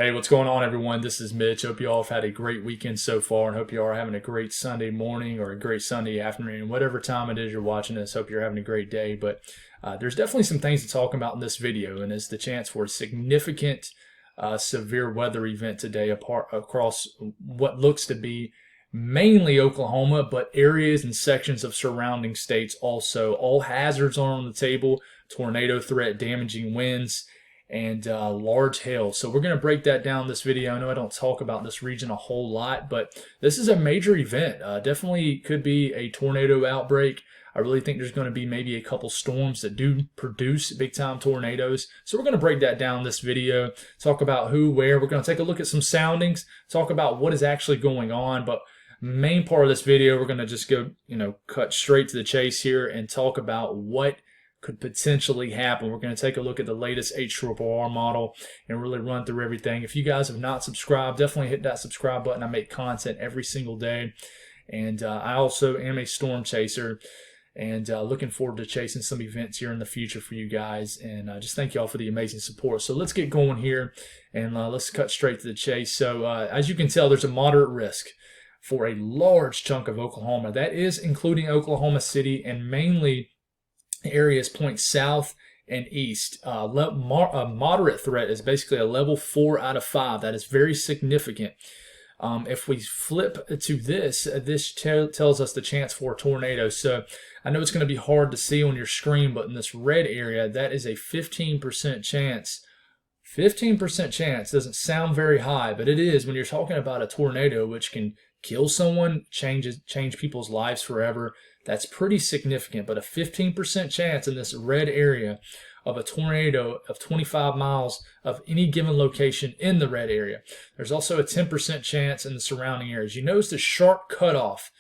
Hey, what's going on, everyone? This is Mitch. Hope you all have had a great weekend so far, and hope you all are having a great Sunday morning or a great Sunday afternoon, whatever time it is you're watching this. Hope you're having a great day. But there's definitely some things to talk about in this video, and it's the chance for a significant severe weather event today across what looks to be mainly Oklahoma, but areas and sections of surrounding states also. All hazards are on the table: tornado threat, damaging winds, and large hail. So we're going to break that down in this video. I know I don't talk about this region a whole lot, but this is a major event. Definitely could be a tornado outbreak. I really think there's going to be maybe a couple storms that do produce big time tornadoes. So we're going to break that down in this video, talk about who, where. We're going to take a look at some soundings, talk about what is actually going on. But main part of this video, we're going to just go, cut straight to the chase here and talk about what could potentially happen. We're going to take a look at the latest HRRR model and really run through everything. If you guys have not subscribed, definitely hit that subscribe button. I make content every single day. And I also am a storm chaser and looking forward to chasing some events here in the future for you guys. And just thank you all for the amazing support. So let's get going here and let's cut straight to the chase. So as you can tell, there's a moderate risk for a large chunk of Oklahoma. That is including Oklahoma City and mainly areas point south and east. A moderate threat is basically a level 4 out of 5. That is very significant. If we flip to this, tells us the chance for a tornado. So I know it's going to be hard to see on your screen, but in this red area, that is a 15% chance. 15% chance doesn't sound very high, but it is when you're talking about a tornado, which can kill someone, change people's lives forever. That's pretty significant, but a 15% chance in this red area of a tornado of 25 miles of any given location in the red area. There's also a 10% chance in the surrounding areas. You notice the sharp cutoff.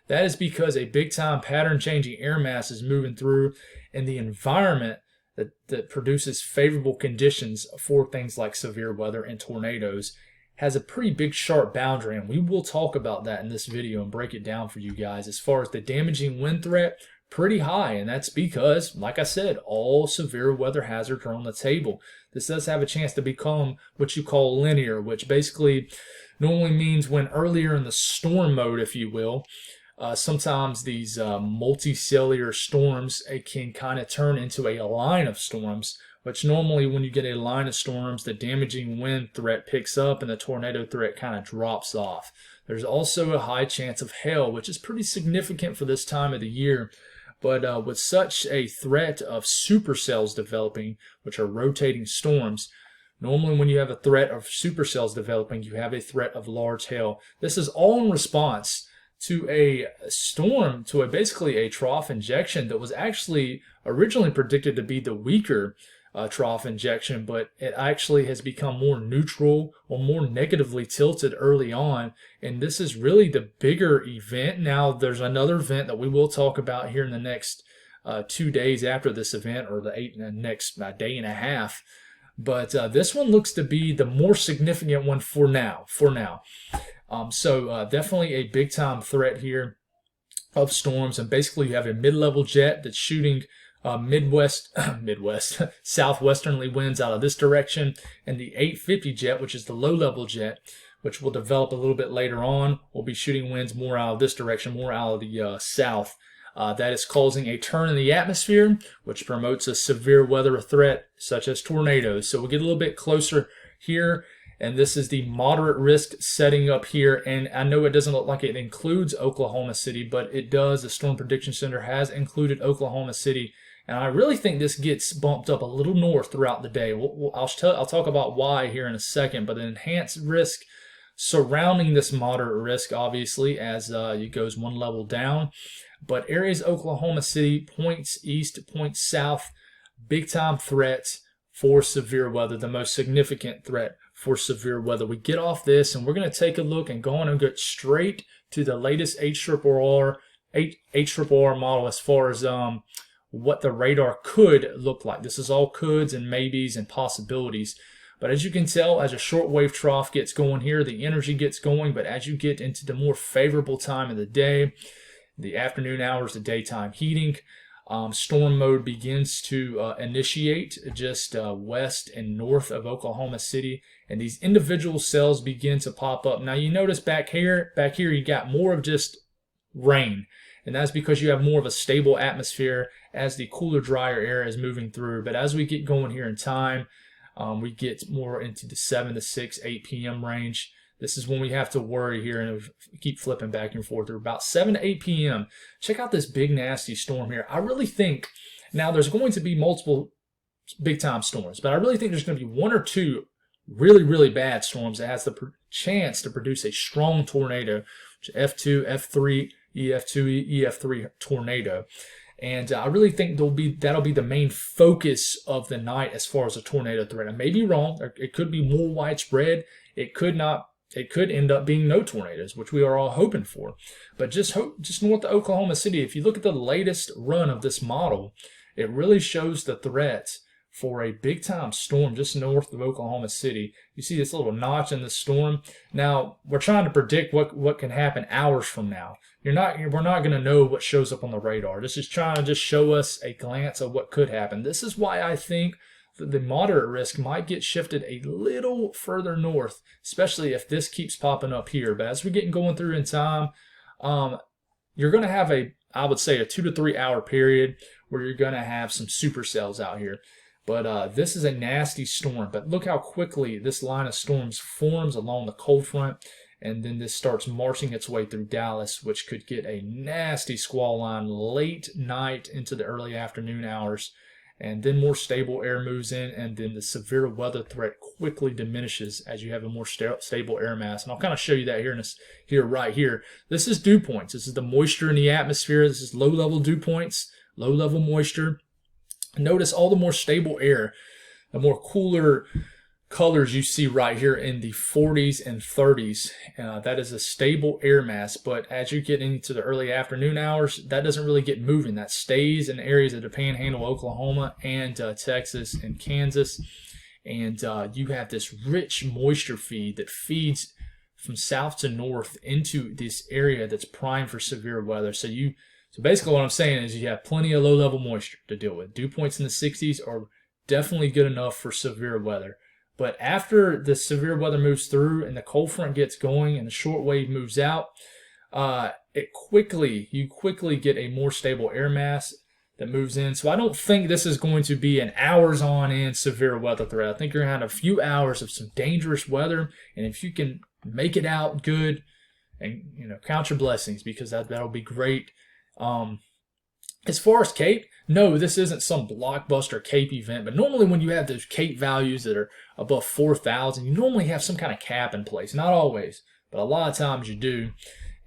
That is because a big-time pattern-changing air mass is moving through, and the environment that produces favorable conditions for things like severe weather and tornadoes has a pretty big sharp boundary, and we will talk about that in this video and break it down for you guys. As far as the damaging wind threat, pretty high, and that's because, like I said, all severe weather hazards are on the table. This does have a chance to become what you call linear, which basically normally means when earlier in the storm mode, if you will, sometimes these multicellular storms, it can kind of turn into a line of storms, which normally when you get a line of storms, the damaging wind threat picks up and the tornado threat kind of drops off. There's also a high chance of hail, which is pretty significant for this time of the year. But with such a threat of supercells developing, which are rotating storms, normally when you have a threat of supercells developing, you have a threat of large hail. This is all in response to a storm, to basically a trough injection that was actually originally predicted to be the weaker trough injection, but it actually has become more neutral or more negatively tilted early on, and this is really the bigger event. Now there's another event that we will talk about here in the next 2 days after this event, or the next day and a half, but this one looks to be the more significant one for now. So definitely a big time threat here of storms, and basically you have a mid-level jet that's shooting southwesternly winds out of this direction, and the 850 jet, which is the low-level jet, which will develop a little bit later on, will be shooting winds more out of this direction, more out of the south. That is causing a turn in the atmosphere, which promotes a severe weather threat, such as tornadoes. So we'll get a little bit closer here, and this is the moderate risk setting up here. And I know it doesn't look like it includes Oklahoma City, but it does. The Storm Prediction Center has included Oklahoma City. And I really think this gets bumped up a little north throughout the day. I'll talk about why here in a second, but an enhanced risk surrounding this moderate risk, obviously, as it goes one level down. But areas Oklahoma City, points east, points south, big-time threats for severe weather, the most significant threat for severe weather. We get off this, and we're going to take a look and go on and get straight to the latest HRRR model as far as what the radar could look like. This is all coulds and maybes and possibilities. But as you can tell, as a shortwave trough gets going here, the energy gets going. But as you get into the more favorable time of the day, the afternoon hours, the daytime heating, Storm mode begins to initiate just west and north of Oklahoma City, and these individual cells begin to pop up. Now you notice back here you got more of just rain, and that's because you have more of a stable atmosphere as the cooler, drier air is moving through. But as we get going here in time, we get more into the 7 to 6, 8 p.m. range. This is when we have to worry here, and keep flipping back and forth. Through about 7 to 8 p.m. Check out this big, nasty storm here. I really think, now there's going to be multiple big-time storms, but I really think there's going to be one or two really, really bad storms that has the chance to produce a strong tornado, which is F2, F3, EF2, EF3 tornado. And I really think that'll be the main focus of the night as far as a tornado threat. I may be wrong. It could be more widespread. It could not. It could end up being no tornadoes, which we are all hoping for. But just north of Oklahoma City, if you look at the latest run of this model, it really shows the threat for a big-time storm just north of Oklahoma City. You see this little notch in the storm. Now, we're trying to predict what can happen hours from now. We're not going to know what shows up on the radar. This is trying to just show us a glance of what could happen. This is why I think the moderate risk might get shifted a little further north, especially if this keeps popping up here. But as we're getting going through in time, you're going to have I would say a 2 to 3 hour period where you're going to have some supercells out here. But this is a nasty storm. But look how quickly this line of storms forms along the cold front, and then this starts marching its way through Dallas, which could get a nasty squall line late night into the early afternoon hours. And then more stable air moves in, and then the severe weather threat quickly diminishes as you have a more stable air mass. And I'll kind of show you that here right here. This is dew points. This is the moisture in the atmosphere. This is low-level dew points, low-level moisture. Notice all the more stable air, the more cooler colors you see right here in the 40s and 30s. That is a stable air mass, but as you get into the early afternoon hours, that doesn't really get moving. That stays in areas of the Panhandle, Oklahoma, and Texas and Kansas. And you have this rich moisture feed that feeds from south to north into this area that's primed for severe weather. So basically what I'm saying is you have plenty of low-level moisture to deal with. Dew points in the 60s are definitely good enough for severe weather. But after the severe weather moves through and the cold front gets going and the short wave moves out, you quickly get a more stable air mass that moves in. So I don't think this is going to be an hours on end severe weather threat. I think you're going to have a few hours of some dangerous weather, and if you can make it out good, and count your blessings, because that'll be great. As far as CAPE, no, this isn't some blockbuster CAPE event, but normally when you have those CAPE values that are above 4,000, you normally have some kind of cap in place. Not always, but a lot of times you do.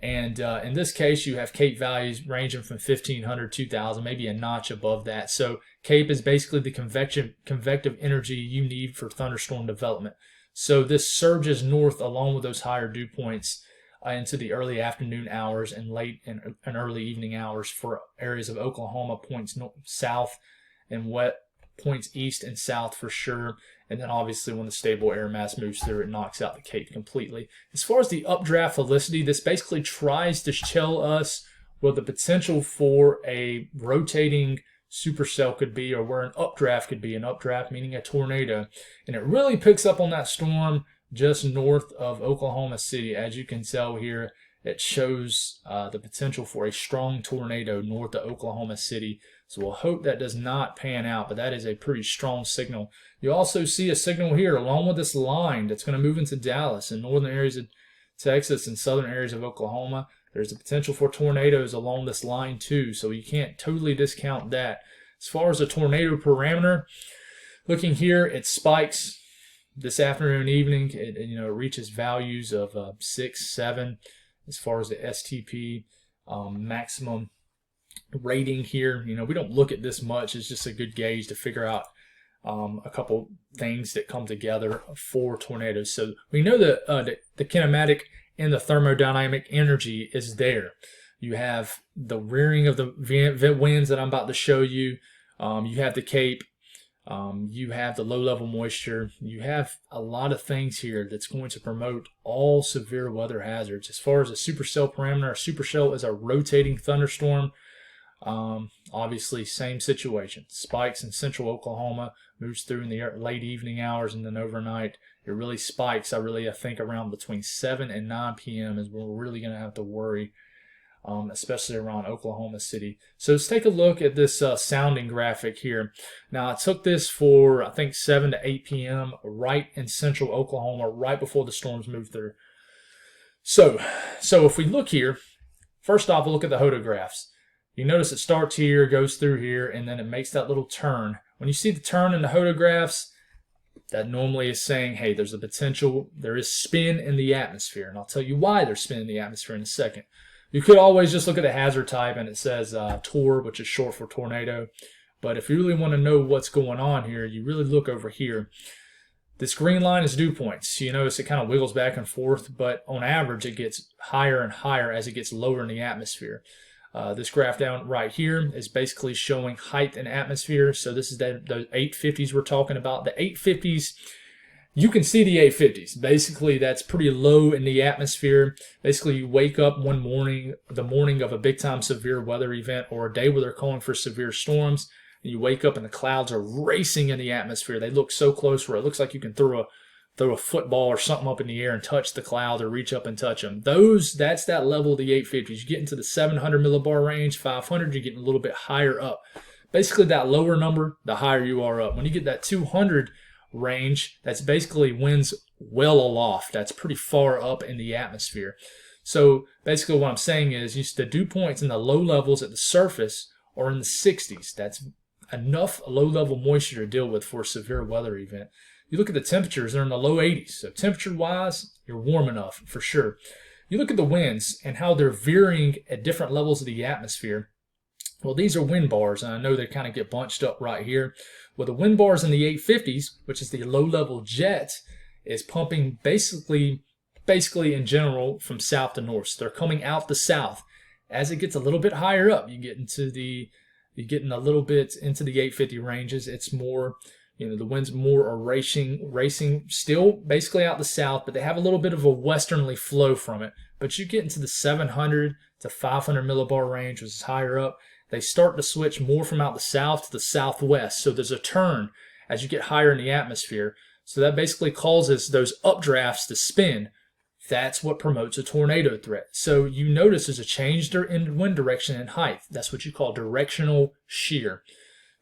And in this case, you have CAPE values ranging from 1,500, 2,000, maybe a notch above that. So CAPE is basically the convective energy you need for thunderstorm development. So this surges north along with those higher dew points into the early afternoon hours and late and early evening hours for areas of Oklahoma, points south and wet points east and south for sure. And then obviously when the stable air mass moves through, it knocks out the CAPE completely. As far as the updraft velocity, this basically tries to tell us what the potential for a rotating supercell could be, or where an updraft could be. An updraft meaning a tornado. And it really picks up on that storm just north of Oklahoma City. As you can tell here, it shows the potential for a strong tornado north of Oklahoma City. So we'll hope that does not pan out, but that is a pretty strong signal. You also see a signal here along with this line that's going to move into Dallas and northern areas of Texas and southern areas of Oklahoma. There's a potential for tornadoes along this line too, so you can't totally discount that. As far as the tornado parameter, looking here, it spikes this afternoon and evening. It reaches values of 6, 7 as far as the STP maximum rating here. We don't look at this much. It's just a good gauge to figure out a couple things that come together for tornadoes. So we know that the kinematic and the thermodynamic energy is there. You have the rearing of the winds that I'm about to show you. You have the CAPE. You have the low-level moisture. You have a lot of things here that's going to promote all severe weather hazards. As far as a supercell parameter, a supercell is a rotating thunderstorm. Obviously, same situation. Spikes in central Oklahoma, moves through in the late evening hours, and then overnight it really spikes. I think around between 7 and 9 p.m. is when we're really going to have to worry, especially around Oklahoma City. So let's take a look at this sounding graphic here. Now, I took this for, I think, 7 to 8 p.m. right in central Oklahoma, right before the storms moved through. So if we look here, first off, we'll look at the hodographs. You notice it starts here, goes through here, and then it makes that little turn. When you see the turn in the hodographs, that normally is saying, hey, there's a potential, there is spin in the atmosphere. And I'll tell you why there's spin in the atmosphere in a second. You could always just look at the hazard type and it says TOR, which is short for tornado. But if you really want to know what's going on here, you really look over here. This green line is dew points. You notice it kind of wiggles back and forth, but on average it gets higher and higher as it gets lower in the atmosphere. This graph down right here is basically showing height in atmosphere. So this is the 850s we're talking about. The 850s, you can see the 850s. Basically, that's pretty low in the atmosphere. Basically, you wake up one morning, the morning of a big-time severe weather event or a day where they're calling for severe storms, and you wake up and the clouds are racing in the atmosphere. They look so close where it looks like you can throw a football or something up in the air and touch the cloud or reach up and touch them. That's that level of the 850s. You get into the 700 millibar range, 500, you're getting a little bit higher up. Basically, that lower number, the higher you are up. When you get that 200 range, that's basically winds well aloft. That's pretty far up in the atmosphere. So basically what I'm saying is the dew points in the low levels at the surface are in the 60s. That's enough low-level moisture to deal with for a severe weather event. You look at the temperatures, they're in the low 80s. So temperature-wise, you're warm enough for sure. You look at the winds and how they're veering at different levels of the atmosphere. Well, these are wind bars, and I know they kind of get bunched up right here. Well, the wind bars in the 850s, which is the low-level jet, is pumping basically in general from south to north. So they're coming out the south. As it gets a little bit higher up, you're getting a little bit into the 850 ranges. It's more, the winds more are racing still basically out the south, but they have a little bit of a westerly flow from it. But you get into the 700 to 500 millibar range, which is higher up. They start to switch more from out the south to the southwest. So there's a turn as you get higher in the atmosphere. So that basically causes those updrafts to spin. That's what promotes a tornado threat. So you notice there's a change in wind direction and height. That's what you call directional shear.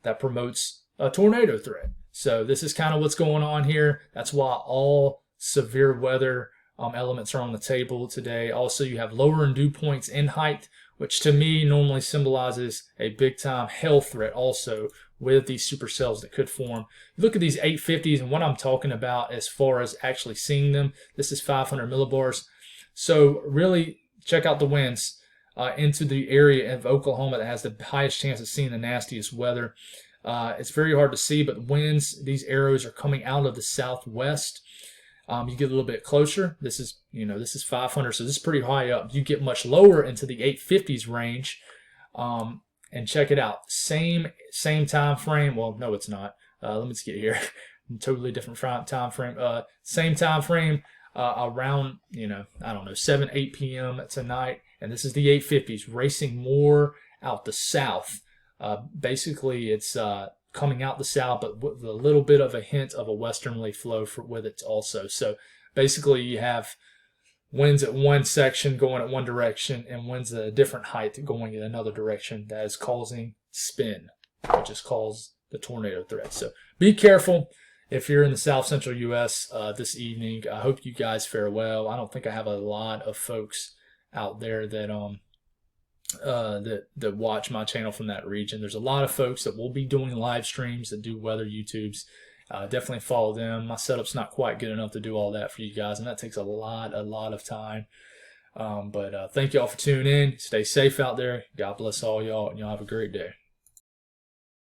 That promotes a tornado threat. So this is kind of what's going on here. That's why all severe weather elements are on the table today. Also, you have lowering dew points in height, which to me normally symbolizes a big-time hail threat also with these supercells that could form. Look at these 850s and what I'm talking about as far as actually seeing them. This is 500 millibars. So really check out the winds into the area of Oklahoma that has the highest chance of seeing the nastiest weather. It's very hard to see, but the winds, these arrows are coming out of the southwest. You get a little bit closer. This is 500, so this is pretty high up. You get much lower into the 850s range. And check it out. Same time frame. Well, no, it's not. Let me just get here. Totally different time frame. Same time frame. Around 7, 8 p.m. tonight. And this is the 850s racing more out the south. Basically, it's coming out the south, but with a little bit of a hint of a westerly flow with it also. So basically, you have winds at one section going at one direction and winds at a different height going in another direction. That is causing spin, which is caused the tornado threat. So be careful if you're in the south central U.S. This evening. I hope you guys fare well. I don't think I have a lot of folks out there that that watch my channel from that region. There's a lot of folks that will be doing live streams that do weather YouTubes. Definitely follow them. My setup's not quite good enough to do all that for you guys, and that takes a lot of time. But thank y'all for tuning in. Stay safe out there. God bless all y'all, and y'all have a great day.